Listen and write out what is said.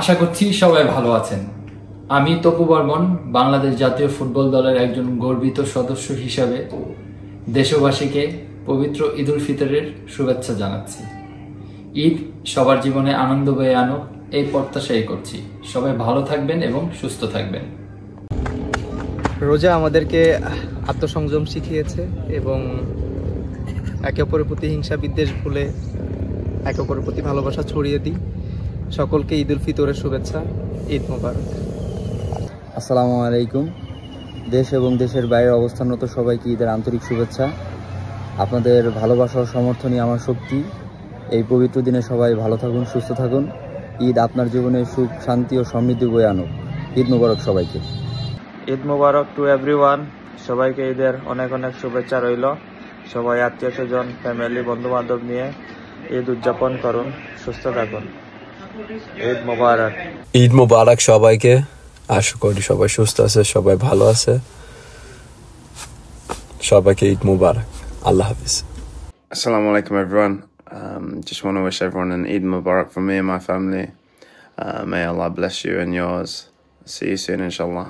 আশা করছি সবাই ভালো আছেন। আমি তপু বর্মন, বাংলাদেশ জাতীয় ফুটবল দলের একজন গর্বিত সদস্য হিসাবে দেশবাসীকে পবিত্র ঈদ উল ফিতরের শুভেচ্ছা জানাচ্ছি। ঈদ সবার জীবনে আনন্দ বয়ে আনুক এই প্রত্যাশাই করছি। সবাই ভালো থাকবেন এবং সুস্থ থাকবেন। রোজা আমাদেরকে আত্মসংযম শিখিয়েছে এবং একে অপরের প্রতি হিংসা বিদ্বেষ ভুলে একে অপরের প্রতি ভালোবাসা ছড়িয়ে দিই। সকলকে ঈদ উল ফিতরের শুভেচ্ছা। ঈদ মোবারক। আসসালামু আলাইকুম। দেশ এবং দেশের বাইরে অবস্থানরত সবাইকে ঈদের আন্তরিক শুভেচ্ছা। আপনাদের ভালোবাসা ও সমর্থনই আমার শক্তি। এই পবিত্র দিনে সবাই ভালো থাকুন, সুস্থ থাকুন। ঈদ আপনার জীবনে সুখ, শান্তি ও সমৃদ্ধি বয়ে আনুক। ঈদ মোবারক সবাইকে। ঈদ মোবারক টু এভরিওয়ান। সবাইকে ঈদের অনেক অনেক শুভেচ্ছা রইল। সবাই আত্মীয় স্বজন, ফ্যামিলি, বন্ধু বান্ধব নিয়ে ঈদ উদযাপন করুন, সুস্থ থাকুন। ঈদ মোবারক। ঈদ মোবারক সবাইকে। আশা করি সবাই সুস্থ আছে, সবাই ভালো আছে। সবাইকে ঈদ মোবারক। আল্লাহ হাফিজ। Assalamu alaikum everyone. Just want to wish everyone an Eid Mubarak from me and my family. May Allah bless you and yours. See you soon inshallah.